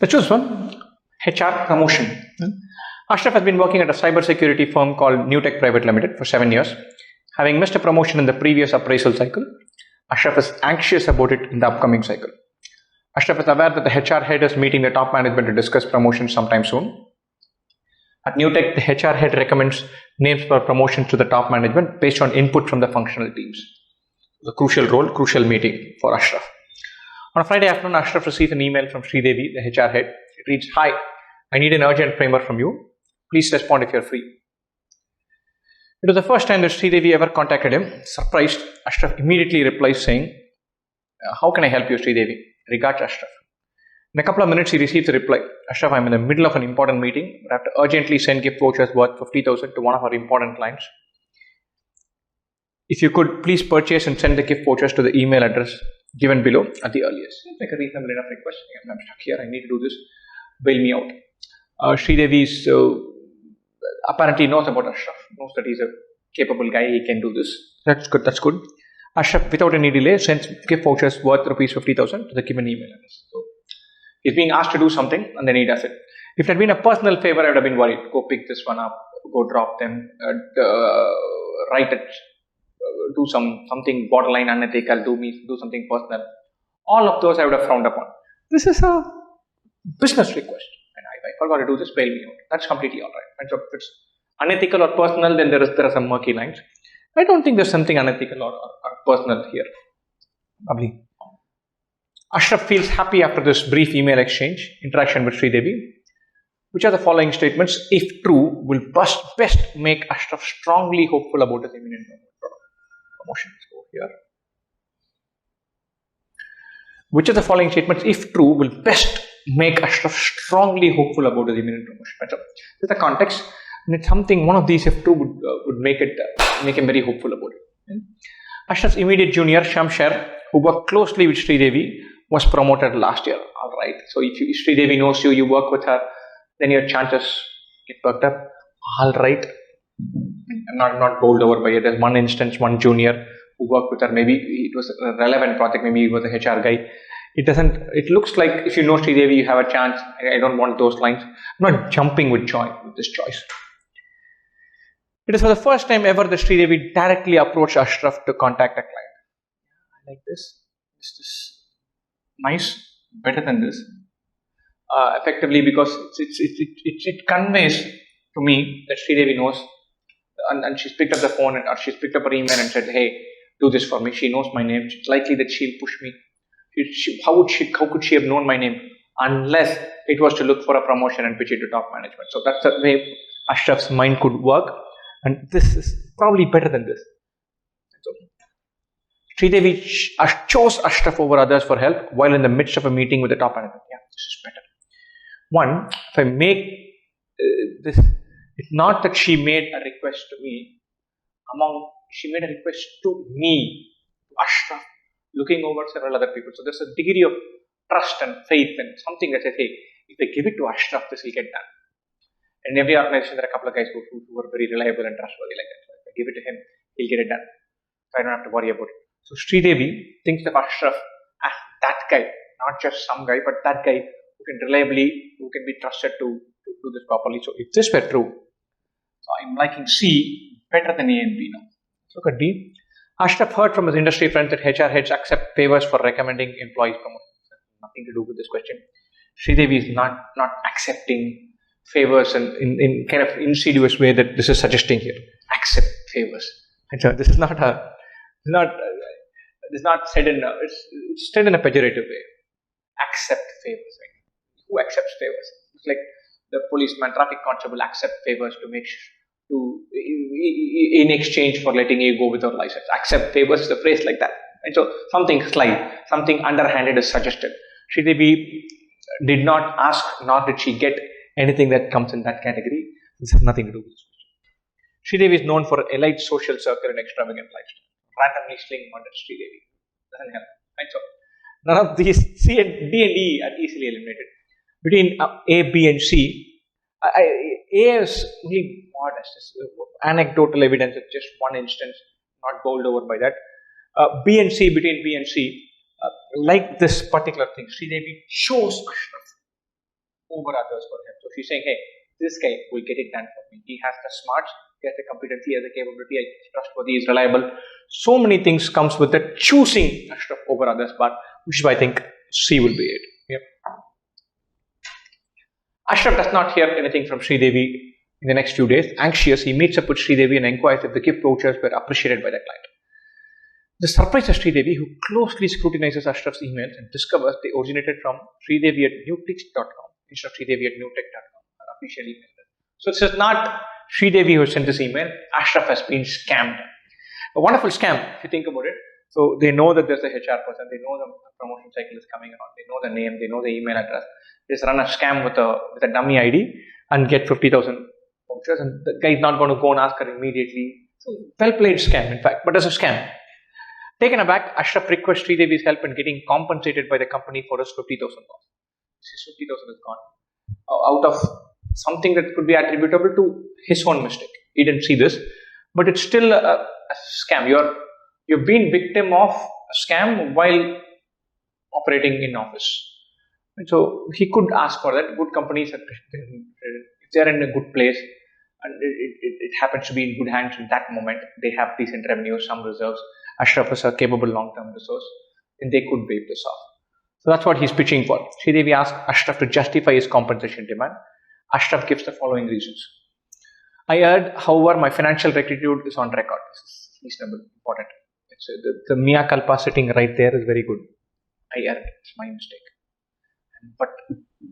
The choose one, HR promotion. Ashraf has been working at a cybersecurity firm called New Tech Private Limited for 7 years. Having missed a promotion in the previous appraisal cycle, Ashraf is anxious about it in the upcoming cycle. Ashraf is aware that the HR head is meeting the top management to discuss promotion sometime soon. At New Tech, the HR head recommends names for promotions to the top management based on input from the functional teams. The crucial role, crucial meeting for Ashraf. On a Friday afternoon, Ashraf receives an email from Sridevi, the HR head. It reads, "Hi, I need an urgent primer from you. Please respond if you're free." It was the first time that Sridevi ever contacted him. Surprised, Ashraf immediately replies saying, "How can I help you, Sridevi? Regards, Ashraf." In a couple of minutes, he receives a reply. "Ashraf, I'm in the middle of an important meeting, but I have to urgently send gift vouchers worth 50,000 to one of our important clients. If you could, please purchase and send the gift vouchers to the email address given below at the earliest." Seems like a reasonable enough request. I'm stuck here. I need to do this. Bail me out. Sridevi apparently knows about Ashraf. Knows that he's a capable guy. He can do this. That's good. That's good. Ashraf, without any delay, sends gift vouchers worth rupees 50,000 to the given email address. So he's being asked to do something, and then he does it. If it had been a personal favor, I would have been worried. Go pick this one up. Go drop them. Write it. Do something borderline unethical. Do something personal. All of those I would have frowned upon. This is a business request, and I forgot to do this. Bail me out. That's completely all right. And so if it's unethical or personal, then there are some murky lines. I don't think there's something unethical or personal here. Lovely. Ashraf feels happy after this brief email interaction with Sridevi. Which are the following statements, if true, will best make Ashraf strongly hopeful about his imminent promotion? So here. Which of the following statements, if true, will best make Ashraf strongly hopeful about his imminent promotion? So, this is the context, and it's something. One of these, if true, would make him very hopeful about it. Ashraf's immediate junior, Shamshar, who worked closely with Sridevi, was promoted last year. All right. So if Sridevi knows you work with her, then your chances get worked up. All right. I'm not bowled over by it. There's one instance, one junior who worked with her. Maybe it was a relevant project. Maybe he was a HR guy. It looks like if you know Sridevi, you have a chance. I don't want those lines. I'm not jumping with joy with this choice. It is for the first time ever that Sridevi directly approached Ashraf to contact a client. I like this. Is this nice? Better than this. Effectively, because it conveys to me that Sridevi knows, and she's picked up the phone or she's picked up her email and said, "Hey, do this for me." She knows my name. It's likely that she'll push me. How could she have known my name unless it was to look for a promotion and pitch it to top management? So that's the way Ashraf's mind could work, and this is probably better than this. So, Sridevi chose Ashraf over others for help while in the midst of a meeting with the top management. Yeah, this is better. One, if I make this, it's not that she made a request to me. She made a request to me, to Ashraf, looking over several other people. So there's a degree of trust and faith and something that says, hey, if I give it to Ashraf, this will get done. In every organization, there are a couple of guys who are very reliable and trustworthy like that. So if I give it to him, he'll get it done. So I don't have to worry about it. So Sridevi thinks of Ashraf as that guy, not just some guy, but that guy who can be trusted to do this properly. So if this were true, so I'm liking C better than A and B now. Look at D. Ashraf heard from his industry friends that HR heads accept favors for recommending employees promotions. Nothing to do with this question. Sridevi is not accepting favors in kind of insidious way that this is suggesting here. Accept favors. And so this is not said it's said in a pejorative way. Accept favors. Right? Who accepts favors? It's like the policeman, traffic constable accept favors in exchange for letting you go without license. Accept favors is a phrase like that. And so something sly, something underhanded is suggested. Sridevi did not ask, nor did she get anything that comes in that category. This has nothing to do with this. Sridevi is known for elite social circle and extravagant lifestyle. Randomly sling one at Sridevi. Doesn't help. Right? So none of these C and D and E are easily eliminated. Between A, B, and C, A is only modest. Anecdotal evidence of just one instance, not bowled over by that. B and C, between B and C, like this particular thing, Sridevi chose Ashraf. over others for him. So she's saying, hey, this guy will get it done for me. He has the smarts, he has the competency, he has the capability, he's trustworthy, he's reliable. So many things comes with the choosing Ashraf over others, but which is why I think C will be it. Yep. Ashraf does not hear anything from Sridevi in the next few days. Anxious, he meets up with Sridevi and inquires if the gift vouchers were appreciated by the client. This surprises Sridevi, who closely scrutinizes Ashraf's emails and discovers they originated from Sridevi at newtech.com instead of Sridevi at newtech.com, an official email. So this is not Sridevi who sent this email. Ashraf has been scammed. A wonderful scam, if you think about it. So they know that there's a HR person, they know the promotion cycle is coming around, they know the name, they know the email address. They just run a scam with a dummy ID and get 50,000 vouchers, and the guy is not going to go and ask her immediately. So well played scam, in fact, but as a scam. Taken aback, Ashraf requests Sridevi's help in getting compensated by the company for his 50,000 loss. His 50,000 is gone out of something that could be attributable to his own mistake. He didn't see this, but it's still a scam. You've been victim of a scam while operating in office. And so he could ask for that. Good companies, if they're in a good place and it happens to be in good hands in that moment, they have decent revenue, some reserves. Ashraf is a capable long-term resource, and they could waive this off. So that's what he's pitching for. Sridevi asks Ashraf to justify his compensation demand. Ashraf gives the following reasons. I heard, however, my financial rectitude is on record. This is reasonable, important. It's, the mea culpa sitting right there is very good. I heard, it's my mistake. But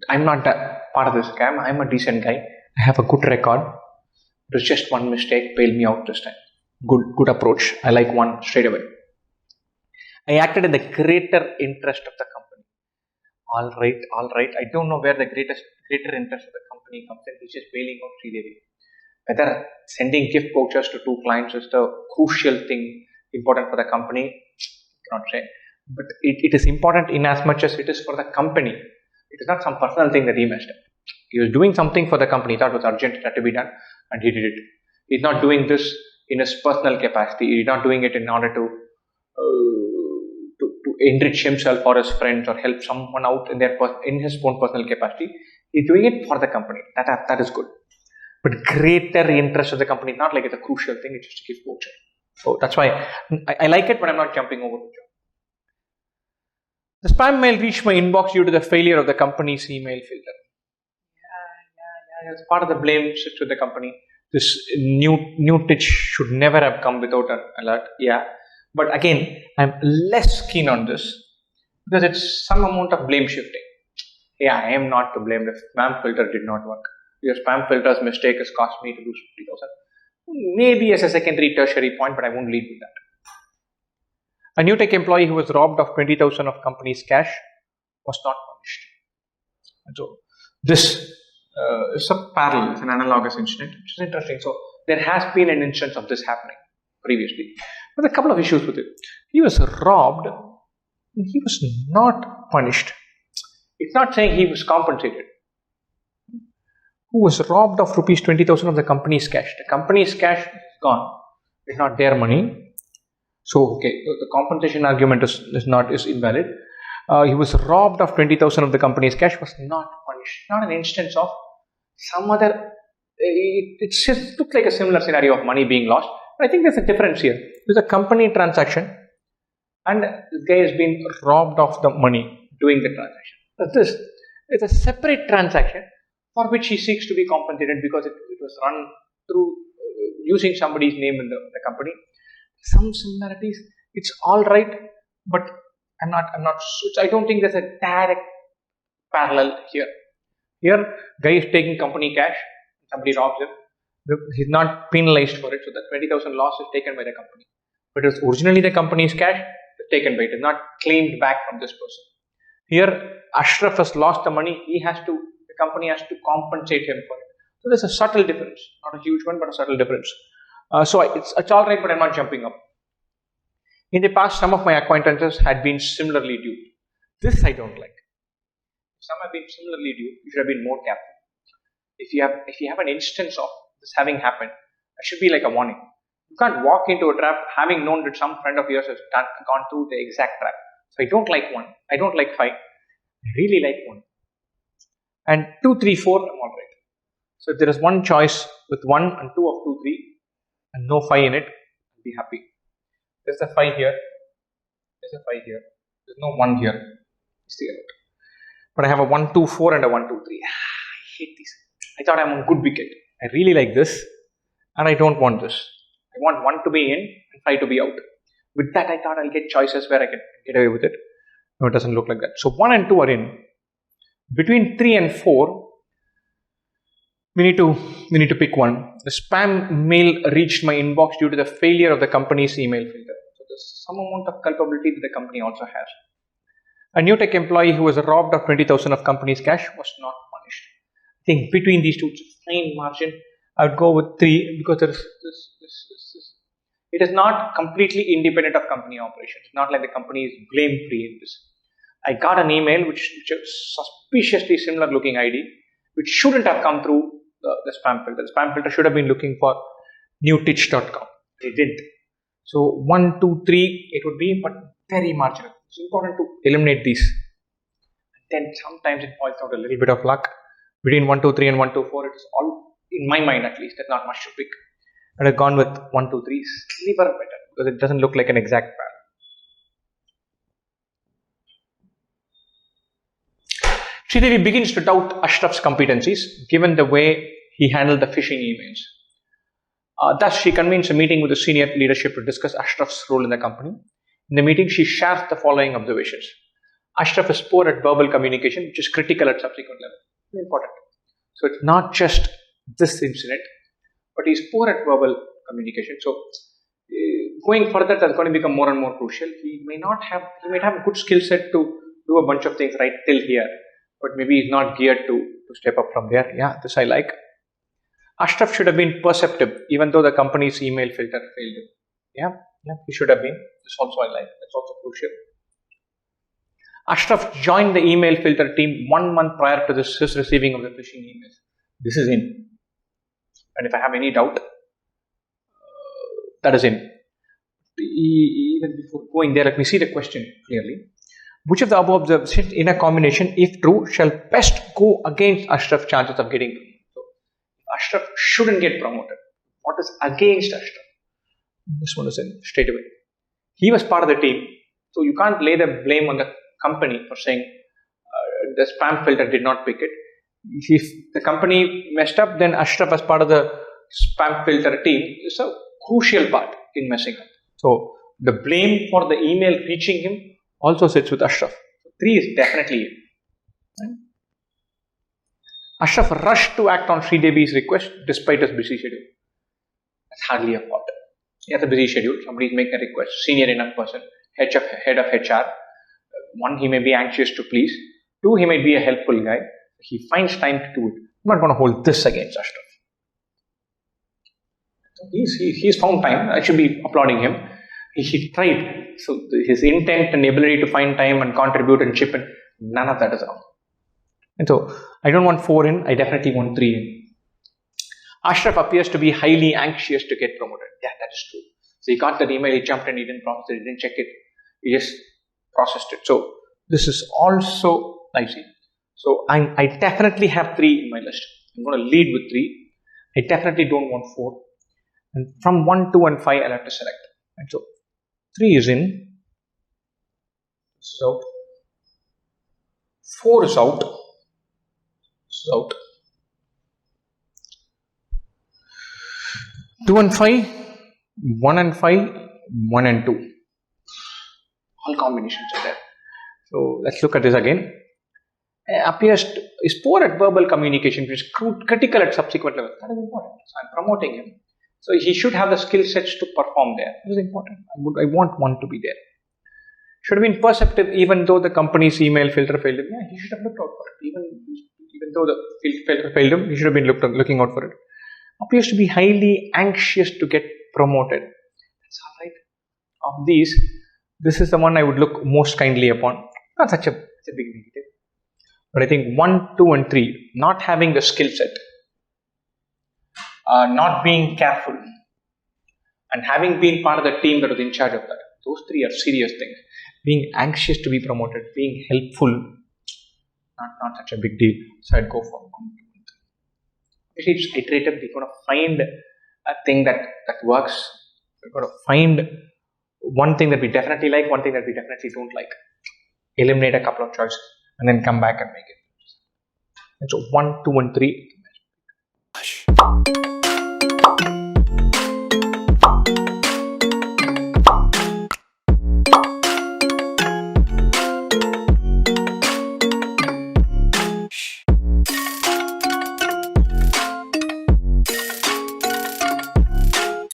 I'm not a part of this scam. I'm a decent guy. I have a good record. There's just one mistake. Bail me out this time. Good approach. I like one straight away. I acted in the greater interest of the company. All right. I don't know where the greater interest of the company comes in, which is bailing out Sridevi. Whether sending gift vouchers to 2 clients is the crucial thing important for the company, I cannot say. But it is important in as much as it is for the company. It is not some personal thing that he messed up. He was doing something for the company that was urgent, that had to be done, and he did it. He's not doing this in his personal capacity. He's not doing it in order to enrich himself or his friends or help someone out in his own personal capacity. He's doing it for the company. That is good. But greater interest of the company, not like it's a crucial thing, it's just a gift voucher. So that's why I like it, but I'm not jumping over the job. The spam mail reached my inbox due to the failure of the company's email filter. Yeah. It's part of the blame sits with the company. This new titch should never have come without an alert. Yeah. But again, I'm less keen on this because it's some amount of blame shifting. Yeah, I am not to blame. The spam filter did not work. Your spam filter's mistake has cost me to lose 50,000. Maybe as a secondary, tertiary point, but I won't lead with that. A new tech employee who was robbed of 20,000 of company's cash was not punished. And so this is a parallel, it's an analogous incident, which is interesting. So there has been an instance of this happening previously. But a couple of issues with it. He was robbed and he was not punished. It's not saying he was compensated. Who was robbed of rupees 20,000 of the company's cash. The company's cash is gone. It's not their money. So, okay, the compensation argument is invalid. He was robbed of 20,000 of the company's cash, was not punished. Not an instance of some other, it just looks like a similar scenario of money being lost. But I think there's a difference here. There's a company transaction and this guy has been robbed of the money doing the transaction. But this is a separate transaction for which he seeks to be compensated because it was run through using somebody's name in the company. Some similarities, it's all right, but I don't think there's a direct parallel here. Here, guy is taking company cash, somebody robs him, he's not penalized for it, so the 20,000 loss is taken by the company. But it was originally the company's cash, it's taken by it, it's not claimed back from this person. Here, Ashraf has lost the money, the company has to compensate him for it. So there's a subtle difference, not a huge one, but a subtle difference. So it's all right, but I'm not jumping up. In the past, some of my acquaintances had been similarly duped. This I don't like. Some have been similarly duped. You should have been more careful. If you have an instance of this having happened, that should be like a warning. You can't walk into a trap having known that some friend of yours has gone through the exact trap. So I don't like one. I don't like 5. I really like 1. And 2, 3, 4, I'm all right. So if there is one choice with 1 and 2 of 2, 3 and no 5 in it, I'll be happy. There's a 5 here. There's a 5 here. There's no 1 here. But I have a 1, 2, 4 and a 1, 2, 3. I hate these. I thought I'm on good wicket. I really like this and I don't want this. I want 1 to be in and 5 to be out. With that, I thought I'll get choices where I can get away with it. No, it doesn't look like that. So 1 and 2 are in. Between 3 and 4, we need to pick one. The spam mail reached my inbox due to the failure of the company's email filter. So there's some amount of culpability that the company also has. A new tech employee who was robbed of 20,000 of company's cash was not punished. I think between these two, it's a fine margin. I would go with 3 because there is this. It is not completely independent of company operations. It's not like the company is blame free in this. I got an email which is suspiciously similar looking ID, which shouldn't have come through the spam filter. The spam filter should have been looking for newtitch.com. It didn't. So 1, 2, 3 it would be, but very marginal. It's important to eliminate these. Then sometimes it boils down to a little bit of luck. Between 1, 2, 3 and 1, 2, 4, it is all, in my mind at least, there's not much to pick. I would have gone with 1, 2, 3 sliver better because it doesn't look like an exact pattern. Sridevi begins to doubt Ashraf's competencies given the way he handled the phishing emails. Thus, she convenes a meeting with the senior leadership to discuss Ashraf's role in the company. In the meeting, she shares the following observations. Ashraf is poor at verbal communication, which is critical at subsequent level. Very important. So it's not just this incident, but he's poor at verbal communication. So going further, that's going to become more and more crucial. He might have a good skill set to do a bunch of things right till here, but maybe he's not geared to step up from there. Yeah, this I like. Ashraf should have been perceptive, even though the company's email filter failed him. Yeah, he should have been. This also I like. That's also crucial. Ashraf joined the email filter team 1 month prior to his receiving of the phishing emails. This is in. And if I have any doubt, that is in. Even before going there, let me see the question clearly. Which of the above observations in a combination, if true, shall best go against Ashraf's chances of getting promoted? So, Ashraf shouldn't get promoted. What is against Ashraf? This one is in straight away. He was part of the team, so you can't lay the blame on the company for saying the spam filter did not pick it. If the company messed up, then Ashraf as part of the spam filter team is a crucial part in messing up. So the blame for the email reaching him also sits with Ashraf. 3 is definitely in. Right? Ashraf rushed to act on Sridevi's request despite his busy schedule. That's hardly a fault. He has a busy schedule. Somebody is making a request. Senior enough person. Head of HR. 1, he may be anxious to please. 2, he might be a helpful guy. He finds time to do it. I'm not going to hold this against Ashraf. He's found time. I should be applauding him. He tried. So his intent and ability to find time and contribute and chip in, none of that is wrong. And so I don't want 4 in. I definitely want 3 in. Ashraf appears to be highly anxious to get promoted. Yeah, that is true. So he got that email, he jumped in, he didn't process it, he didn't check it, he just processed it. So this is also dicey. So I definitely have 3 in my list. I'm going to lead with 3. I definitely don't want 4. And from 1, 2 and 5 I'll have to select. And so 3 is in. This is out. 4 is out. This is out. 2 and 5, 1 and 5, 1 and 2. All combinations are there. So let's look at this again. Is poor at verbal communication, which is critical at subsequent levels. That is important. So I'm promoting him. So he should have the skill sets to perform there. This is important. I want 1 to be there. Should have been perceptive even though the company's email filter failed him. Yeah, he should have looked out for it. Even though the filter failed him, he should have been looking out for it. Appears to be highly anxious to get promoted. That's all right. Of these, this is the one I would look most kindly upon. Not such a big negative. But I think 1, 2 and 3, not having the skill set, not being careful, and having been part of the team that was in charge of that. Those 3 are serious things. Being anxious to be promoted, being helpful, not such a big deal. So I'd go for 1, 2, and 3. Actually, it's iterative. We're going to find a thing that works. We're going to find one thing that we definitely like, one thing that we definitely don't like. Eliminate a couple of choices and then come back and make it. And so 1, 2, and 3.